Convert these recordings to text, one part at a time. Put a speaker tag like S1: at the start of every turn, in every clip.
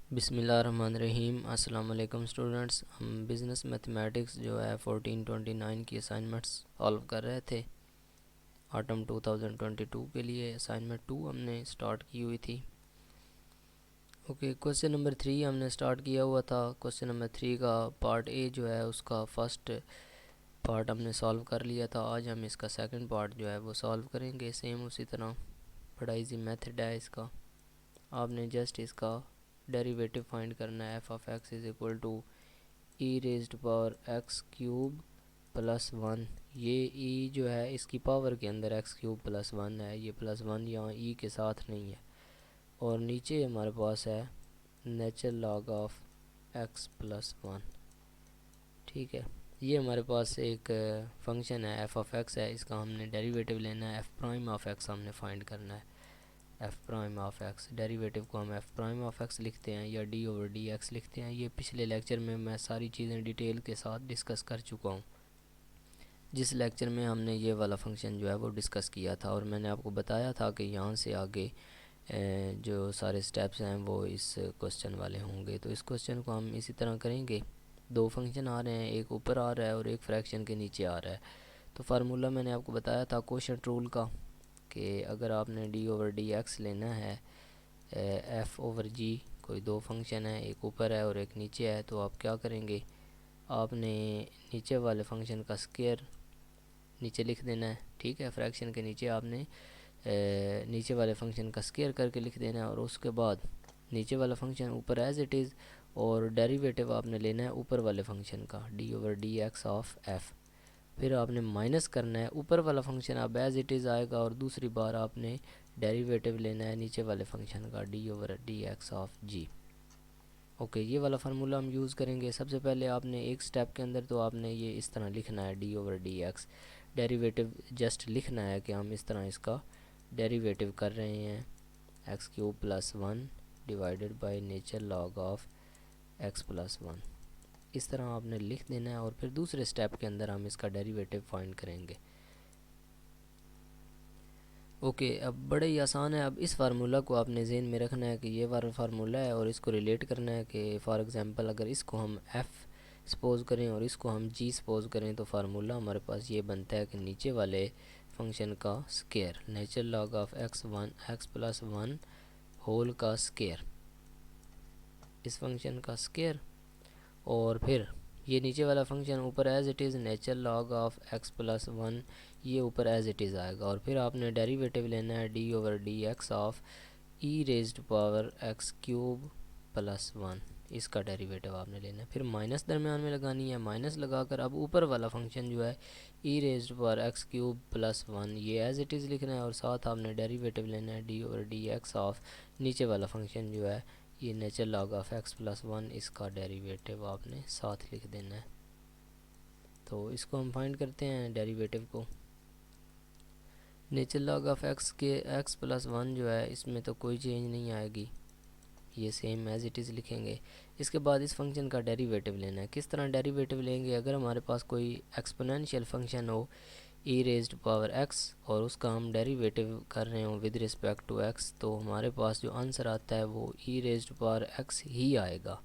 S1: बिस्मिल्लाहिर्रहमानिर्रहीम। अस्सलाम वालेकुम स्टूडेंट्स। हम बिज़नेस मैथमेटिक्स जो है 1429 की असाइनमेंट्स सॉल्व कर रहे थे। ऑटम 2022 के लिए असाइनमेंट 2 हमने स्टार्ट की हुई थी। ओके, क्वेश्चन नंबर 3 हमने स्टार्ट किया हुआ था। क्वेश्चन नंबर 3 का पार्ट ए जो है उसका फर्स्ट पार्ट हमने सॉल्व कर लिया था। आज हम इसका सेकंड पार्ट जो है वो सॉल्व करेंगे। सेम उसी तरह बड़ा इजी मेथड है इसका। आपने जस्ट इसका डेरिवेटिव फाइंड करना है। F of X is equal to E raised power x cube plus one. ये ई जो है इसकी पावर के अंदर एक्स क्यूब प्लस वन है। ये प्लस वन यहाँ ई के साथ नहीं है। और नीचे हमारे पास है natural log of x plus one. ठीक है, ये हमारे पास एक फंक्शन है एफ ऑफ एक्स है। इसका हमने डेरिवेटिव लेना है। एफ प्राइम ऑफ एक्स हमने फाइंड करना है। F prime of x derivative को हम एफ प्राइम ऑफ एक्स लिखते हैं या डी ओवर डी एक्स लिखते हैं। ये पिछले लेक्चर में मैं सारी चीज़ें डिटेल के साथ डिस्कस कर चुका हूँ, जिस लेक्चर में हमने ये वाला फंक्शन जो है वो डिस्कस किया था। और मैंने आपको बताया था कि यहाँ से आगे जो सारे स्टेप्स हैं वो इस क्वेश्चन वाले होंगे। तो इस क्वेश्चन को हम इसी तरह करेंगे। दो फंक्शन आ रहे हैं, एक ऊपर आ रहा है और एक फ्रैक्शन के नीचे आ रहा है। तो फार्मूला मैंने आपको बताया था कोशेंट रूल का, कि अगर आपने डी ओवर डी एक्स लेना है एफ़ ओवर जी, कोई दो फंक्शन है, एक ऊपर है और एक नीचे है, तो आप क्या करेंगे, आपने नीचे वाले फंक्शन का स्क्वायर नीचे लिख देना है। ठीक है, फ्रैक्शन के नीचे आपने नीचे वाले फंक्शन का स्क्वायर करके लिख देना है। और उसके बाद नीचे वाला फंक्शन ऊपर एज इट इज़, और डेरिवेटिव आपने लेना है ऊपर वाले फंक्शन का D over D x of F. फिर आपने माइनस करना है, ऊपर वाला फंक्शन अब एज इट इज़ आएगा और दूसरी बार आपने डेरिवेटिव लेना है नीचे वाले फंक्शन का D over D x of G. Okay, ये वाला फार्मूला हम यूज़ करेंगे। सबसे पहले आपने एक स्टेप के अंदर तो आपने ये इस तरह लिखना है d over D x. Derivative just लिखना है कि हम इस तरह इसका डेरिवेटिव कर रहे हैं x cube plus one divided by nature log of x plus one. इस तरह आपने लिख देना है और फिर दूसरे स्टेप के अंदर हम इसका डेरिवेटिव फाइंड करेंगे। ओके, अब बड़ा ही आसान है। अब इस फार्मूला को आपने ज़हन में रखना है कि ये वाला फार्मूला है और इसको रिलेट करना है कि फॉर एग्ज़ाम्पल अगर इसको हम एफ़ सपोज़ करें और इसको हम जी सपोज़ करें, तो फार्मूला हमारे पास ये बनता है कि नीचे वाले फंक्शन का square natural log of x plus one whole का स्क्वायर, इस फंक्शन का स्क्वायर। और फिर ये नीचे वाला फंक्शन ऊपर as it is natural log of x plus one, ये ऊपर एज इट इज़ आएगा। और फिर आपने डेरिवेटिव लेना है d over D x of E raised power x cube plus one, इसका डेरिवेटिव आपने लेना है। फिर माइनस दरम्यान में लगानी है, माइनस लगाकर अब ऊपर वाला फंक्शन जो है e raised power x cube plus one, ये एज इट इज़ लिखना है। और साथ आपने डेरिवेटिव लेना है d over D x of नीचे वाला फंक्शन जो है ये natural log of x plus one, इसका डेरिवेटिव आपने साथ लिख देना है। तो इसको हम फाइंड करते हैं डेरिवेटिव को। नेचुरल लॉग ऑफ एक्स के एक्स प्लस वन जो है इसमें तो कोई चेंज नहीं आएगी, ये सेम एज इट इज़ लिखेंगे। इसके बाद इस फंक्शन का डेरिवेटिव लेना है। किस तरह डेरिवेटिव लेंगे, अगर हमारे पास कोई एक्सपोनेंशियल फंक्शन हो ई रेज्ड पावर एक्स और उसका हम डेरिवेटिव कर रहे हो विद रिस्पेक्ट टू एक्स, तो हमारे पास जो आंसर आता है वो ई रेज्ड पावर एक्स ही आएगा।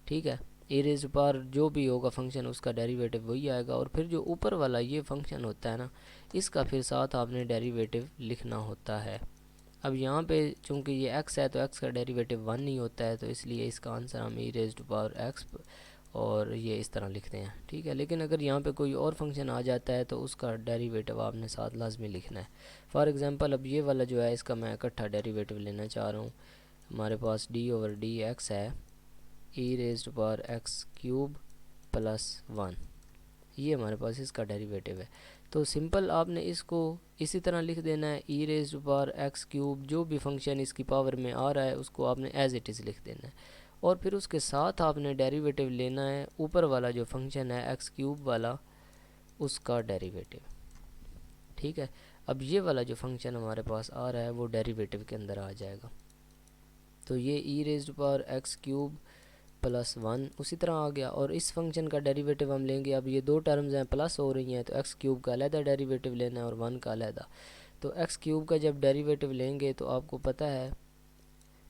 S1: ठीक है, ई रेज्ड पावर जो भी होगा फंक्शन उसका डेरिवेटिव वही आएगा। और फिर जो ऊपर वाला ये फंक्शन होता है ना, इसका फिर साथ आपने डेरिवेटिव लिखना होता है। अब यहाँ पे चूँकि ये x है तो x का डेरिवेटिव वन नहीं होता है, तो इसलिए इसका आंसर हम ई रेज्ड पावर एक्स और ये इस तरह लिखते हैं। ठीक है, लेकिन अगर यहाँ पे कोई और फंक्शन आ जाता है तो उसका डेरिवेटिव आपने साथ लाजमी लिखना है। फॉर एग्ज़ाम्पल अब ये वाला जो है इसका मैं इकट्ठा डेरिवेटिव लेना चाह रहा हूँ। हमारे पास डी ओवर डी एक्स है e raised power x cube plus one, ये हमारे पास इसका डेरिवेटिव है। तो सिंपल आपने इसको इसी तरह लिख देना है e raised power x cube, जो भी फंक्शन इसकी पावर में आ रहा है उसको आपने एज इट इज़ लिख देना है। और फिर उसके साथ आपने डेरिवेटिव लेना है ऊपर वाला जो फंक्शन है एक्स क्यूब वाला, उसका डेरिवेटिव। ठीक है, अब ये वाला जो फंक्शन हमारे पास आ रहा है वो डेरिवेटिव के अंदर आ जाएगा। तो ये e raised power x cube plus one उसी तरह आ गया। और इस फंक्शन का डेरिवेटिव हम लेंगे, अब ये दो टर्म्स हैं प्लस हो रही हैं, तो एक्स क्यूब का अलहदा डेरिवेटिव लेना है और वन का अलहदा। तो एक्स क्यूब का जब डेरिवेटिव लेंगे तो आपको पता है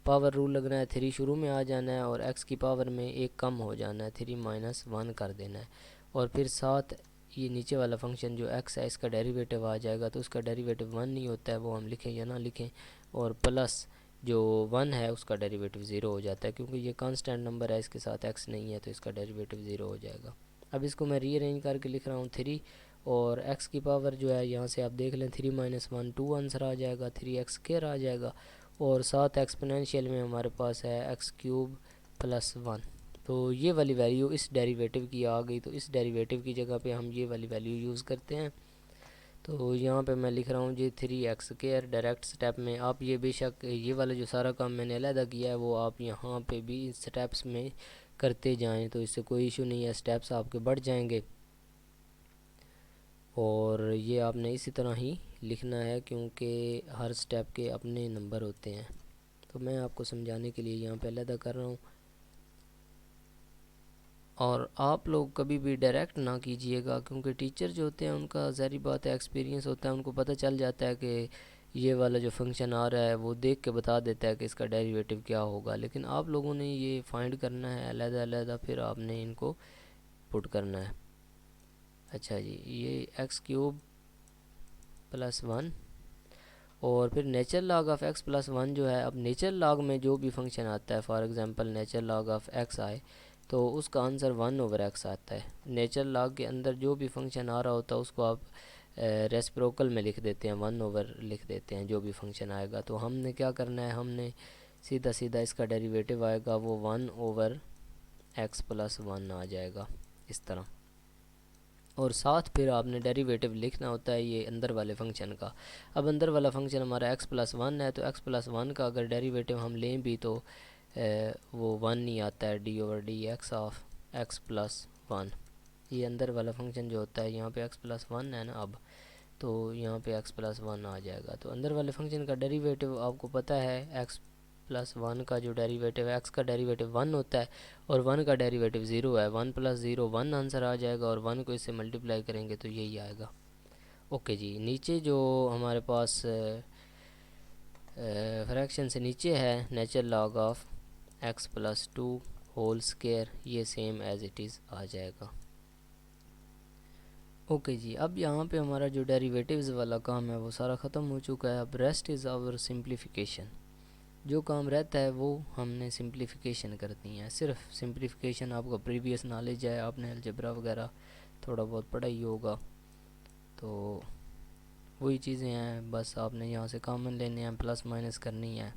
S1: पावर रूल लगना है, 3 शुरू में आ जाना है और x की पावर में एक कम हो जाना है, 3 माइनस 1 कर देना है। और फिर साथ ये नीचे वाला फंक्शन जो x है इसका डेरिवेटिव आ जाएगा, तो उसका डेरिवेटिव 1 नहीं होता है, वो हम लिखें या ना लिखें। और प्लस जो 1 है उसका डेरिवेटिव 0 हो जाता है, क्योंकि ये कांस्टेंट नंबर है, इसके साथ x नहीं है, तो इसका डेरिवेटिव 0 हो जाएगा। अब इसको मैं रीअरेंज करके लिख रहा हूँ 3, और x की पावर जो है यहाँ से आप देख लें 3 माइनस 1 2 आंसर आ जाएगा, 3x स्क्वायर आ जाएगा। और साथ एक्सपोनेंशियल में हमारे पास है x क्यूब प्लस 1। तो ये वाली वैल्यू इस डेरिवेटिव की आ गई, तो इस डेरिवेटिव की जगह पे हम ये वाली वैल्यू यूज़ करते हैं। तो यहाँ पे मैं लिख रहा हूँ जी 3x स्क्वायर। डायरेक्ट स्टेप में आप ये बेशक ये वाला जो सारा काम मैंने अलहदा किया है वो आप यहाँ पे भी स्टेप्स में करते जाएं, तो इससे कोई इशू नहीं है, स्टेप्स आपके बढ़ जाएंगे। और ये आपने इसी तरह ही लिखना है, क्योंकि हर स्टेप के अपने नंबर होते हैं। तो मैं आपको समझाने के लिए यहाँ पे अलहदा कर रहा हूँ। और आप लोग कभी भी डायरेक्ट ना कीजिएगा, क्योंकि टीचर जो होते हैं उनका ज़ाहिर बात है एक्सपीरियंस होता है, उनको पता चल जाता है कि ये वाला जो फंक्शन आ रहा है वो देख के बता देता है कि इसका डेरिवेटिव क्या होगा। लेकिन आप लोगों ने ये फाइंड करना है अलहदा अलहदा, फिर आपने इनको पुट करना है। अच्छा जी, ये एक्स क्यूब प्लस 1 और फिर nature log of x plus 1 जो है, अब नेचर लॉग में जो भी फंक्शन आता है, for example nature log of x आए तो उसका आंसर 1/x आता है। नेचर लॉग के अंदर जो भी फंक्शन आ रहा होता है उसको आप रेसिप्रोकल में लिख देते हैं, 1 लिख देते हैं जो भी फंक्शन आएगा। तो हमने क्या करना है, हमने सीधा सीधा इसका डेरिवेटिव आएगा वो 1/x प्लस 1 आ जाएगा इस तरह। और साथ फिर आपने डेरिवेटिव लिखना होता है ये अंदर वाले फंक्शन का। अब अंदर वाला फंक्शन हमारा x प्लस 1 है, तो x प्लस 1 का अगर डेरिवेटिव हम लें भी तो वो 1 नहीं आता है, d/dx ऑफ x प्लस 1। ये अंदर वाला फंक्शन जो होता है, यहाँ पे x प्लस 1 है ना, अब तो यहाँ पे x प्लस 1 आ जाएगा। तो अंदर वाले फंक्शन का डेरिवेटिव आपको पता है, x प्लस 1 का जो डेरिवेटिव है, x का डेरिवेटिव 1 होता है और 1 का डेरिवेटिव 0 है। 1 प्लस 0 1 आंसर आ जाएगा, और 1 को इससे मल्टीप्लाई करेंगे तो यही आएगा। ओके जी, नीचे जो हमारे पास फ्रैक्शन से नीचे है nature log of x plus 2 whole square, ये सेम एज इट इज़ आ जाएगा। ओके जी, अब यहाँ पे हमारा जो डेरिवेटिव्स वाला काम है वो सारा ख़त्म हो चुका है। अब रेस्ट इज़ आवर सिंप्लीफिकेशन। जो काम रहता है वो हमने सिंप्लीफिकेशन करनी है। सिर्फ सिंप्लीफिकेशन आपका प्रीवियस नॉलेज है, आपने अलजेब्रा वगैरह थोड़ा बहुत पढ़ा ही होगा, तो वही चीज़ें हैं, बस आपने यहाँ से कॉमन लेने हैं, प्लस माइनस करनी है।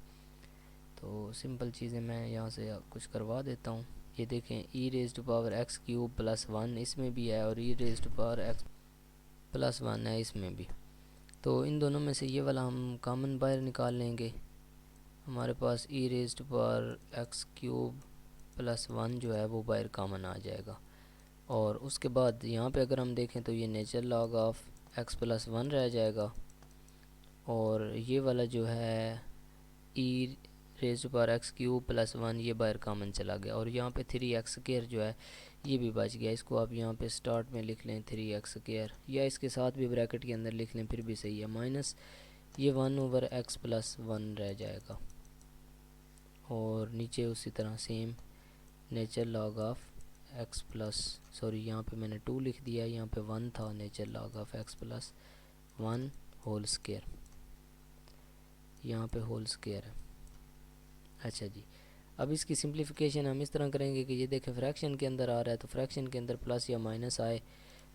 S1: तो सिंपल चीज़ें मैं यहाँ से कुछ करवा देता हूँ। ये देखें, e raise to power x cube plus 1 इसमें भी है, और e raise to power x plus 1 है इसमें भी। तो इन दोनों में से ये वाला हम कॉमन बाहर निकाल लेंगे। हमारे पास e raise to power x cube plus 1 जो है वो बाहर कॉमन आ जाएगा। और उसके बाद यहाँ पे अगर हम देखें तो ये nature log of x plus 1 रह जाएगा, और ये वाला जो है e raise to power x cube plus 1 ये बाहर कॉमन चला गया, और यहाँ पे 3x स्क्वायर जो है ये भी बच गया। इसको आप यहाँ पे स्टार्ट में लिख लें 3x स्क्वायर, या इसके साथ भी ब्रैकेट के अंदर लिख लें फिर भी सही है, माइनस ये 1/x प्लस 1 रह जाएगा। और नीचे उसी तरह same nature log of x plus, sorry यहाँ पे मैंने 2 लिख दिया, यहाँ पे 1 था, nature log of x plus 1 whole square, यहाँ पे होल स्क्वायर है। अच्छा जी, अब इसकी सिंप्लीफिकेशन हम इस तरह करेंगे कि ये देखें फ्रैक्शन के अंदर आ रहा है, तो फ्रैक्शन के अंदर प्लस या माइनस आए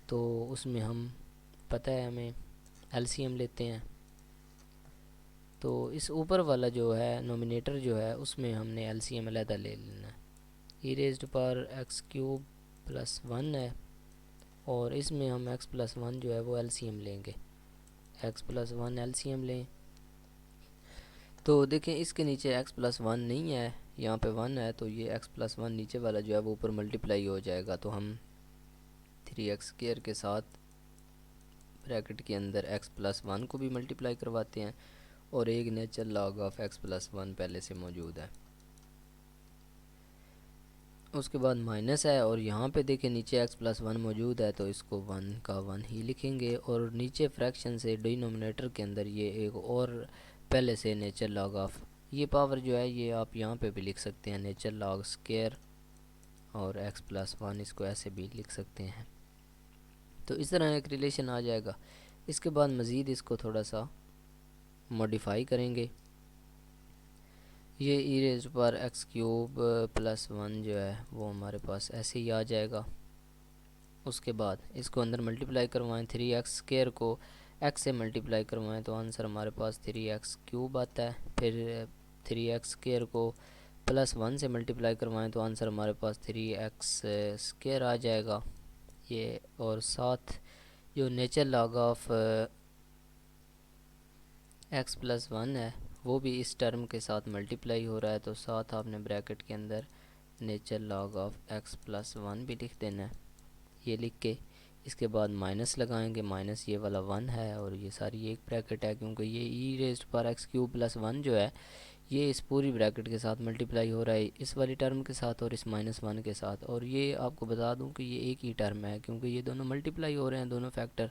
S1: तो उसमें हम पता है हमें एलसीएम लेते हैं। तो इस ऊपर वाला जो है नोमिनेटर जो है उसमें हमने एलसीएम अलहदा ले लेना है। E raise to power x cube plus 1 है, और इसमें हम x प्लस 1 जो है वो एलसीएम लेंगे। x प्लस 1 एलसीएम लें तो देखें इसके नीचे x प्लस 1 नहीं है, यहाँ पे 1 है, तो ये x प्लस 1 नीचे वाला जो है वो ऊपर मल्टीप्लाई हो जाएगा। तो हम 3x स्क्वायर के साथ ब्रैकेट के अंदर x प्लस 1 को भी मल्टीप्लाई करवाते हैं, और एक nature log of x plus 1 पहले से मौजूद है। उसके बाद माइनस है, और यहाँ पे देखें नीचे x प्लस 1 मौजूद है, तो इसको 1 का 1 ही लिखेंगे। और नीचे फ्रैक्शन से डिनोमिनेटर के अंदर ये एक और पहले से नेचर लॉग ऑफ ये पावर जो है ये आप यहाँ पे भी लिख सकते हैं, नेचर लॉग स्क्वायर और x+1, इसको ऐसे भी लिख सकते हैं। तो इस तरह एक रिलेशन आ जाएगा। इसके बाद मज़ीद इसको थोड़ा सा मॉडिफाई करेंगे। ये e⁻x³ + 1 जो है वो हमारे पास ऐसे ही आ जाएगा। उसके बाद इसको अंदर मल्टीप्लाई करवाएं, 3x² को x से मल्टीप्लाई करवाएं तो आंसर हमारे पास 3x³ आता है। फिर 3x² को +1 से मल्टीप्लाई करवाएं तो आंसर हमारे पास 3x² आ जाएगा। ये और साथ जो नेचर लॉग ऑफ x+1 है वो भी इस टर्म के साथ मल्टीप्लाई हो रहा है, तो साथ आपने ब्रैकेट के अंदर नेचर लॉग ऑफ x+1 भी लिख देना है। ये लिख के इसके बाद माइनस लगाएंगे, माइनस ये वाला 1 है और ये सारी एक ब्रैकेट है, क्योंकि ये e⁻x³ + 1 जो है ये इस पूरी ब्रैकेट के साथ मल्टीप्लाई हो रहा है, इस वाली टर्म के साथ और इस -1 के साथ। और ये आपको बता दूं कि ये एक ही टर्म है, क्योंकि ये दोनों मल्टीप्लाई हो रहे हैं, दोनों फैक्टर,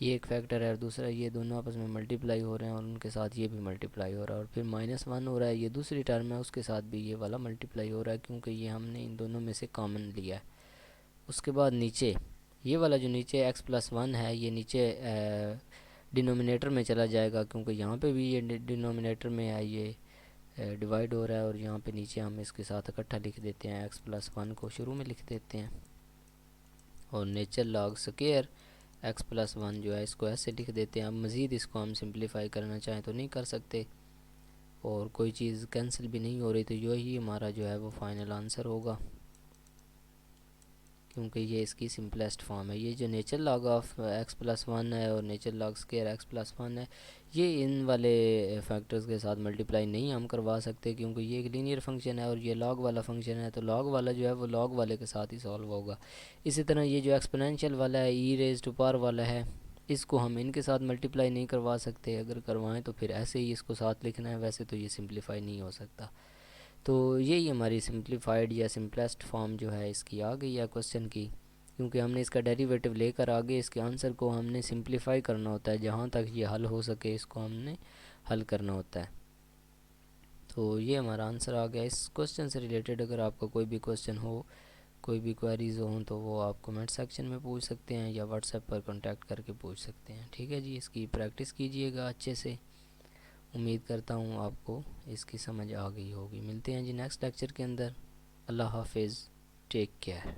S1: ये एक फैक्टर है और दूसरा ये दोनों आपस में मल्टीप्लाई हो रहे हैं और उनके साथ ये भी मल्टीप्लाई हो रहा है। और फिर -1 हो रहा है, ये दूसरी टर्म है, उसके साथ भी ये वाला मल्टीप्लाई हो रहा है, क्योंकि ये हमने इन दोनों में से कॉमन लिया है। उसके बाद नीचे ये वाला जो नीचे x+1 है ये नीचे डिनोमिनेटर में चला जाएगा, क्योंकि यहाँ पे भी ये डिनोमिनेटर में है, ये डिवाइड हो रहा है। और यहाँ पे नीचे हम इसके साथ इकट्ठा लिख देते हैं, x+1 को शुरू में लिख देते हैं और नेचर लॉग स्क्वायर x+1 जो है इसको ऐसे लिख देते हैं। अब मज़ीद इसको हम सिंप्लीफाई करना चाहें तो नहीं कर सकते और कोई चीज़ कैंसिल भी नहीं हो रही, तो यही हमारा जो है वो फाइनल आंसर होगा, क्योंकि ये इसकी सिंपलेस्ट फॉर्म है। ये जो नेचर लॉग ऑफ x+1 है और नेचर लॉग स्क्वायर x+1 है, ये इन वाले फैक्टर्स के साथ मल्टीप्लाई नहीं हम करवा सकते, क्योंकि ये एक लीनियर फंक्शन है और ये लॉग वाला फंक्शन है, तो लॉग वाला जो है वो लॉग वाले के साथ ही सॉल्व होगा। इसी तरह ये जो एक्सपोनेंशियल वाला है e⁻⁴ वाला है, इसको हम इनके साथ मल्टीप्लाई नहीं करवा सकते, अगर करवाएं तो फिर ऐसे ही इसको साथ लिखना है, वैसे तो ये सिंप्लीफाई नहीं हो सकता। तो यही हमारी सिंप्लीफाइड या सिंपलेस्ट फॉर्म जो है इसकी आ गई है क्वेश्चन की, क्योंकि हमने इसका डेरिवेटिव लेकर आगे इसके आंसर को हमने सिंप्लीफाई करना होता है, जहाँ तक ये हल हो सके इसको हमने हल करना होता है। तो ये हमारा आंसर आ गया। इस क्वेश्चन से रिलेटेड अगर आपका कोई भी क्वेश्चन हो, कोई भी क्वेरीज हो तो वो आप कमेंट सेक्शन में पूछ सकते हैं या व्हाट्सएप पर कांटेक्ट करके पूछ सकते हैं। ठीक है जी, इसकी प्रैक्टिस कीजिएगा अच्छे से। उम्मीद करता हूँ आपको इसकी समझ आ गई होगी। मिलते हैं जी नेक्स्ट लेक्चर के अंदर। अल्लाह हाफिज़, टेक केयर।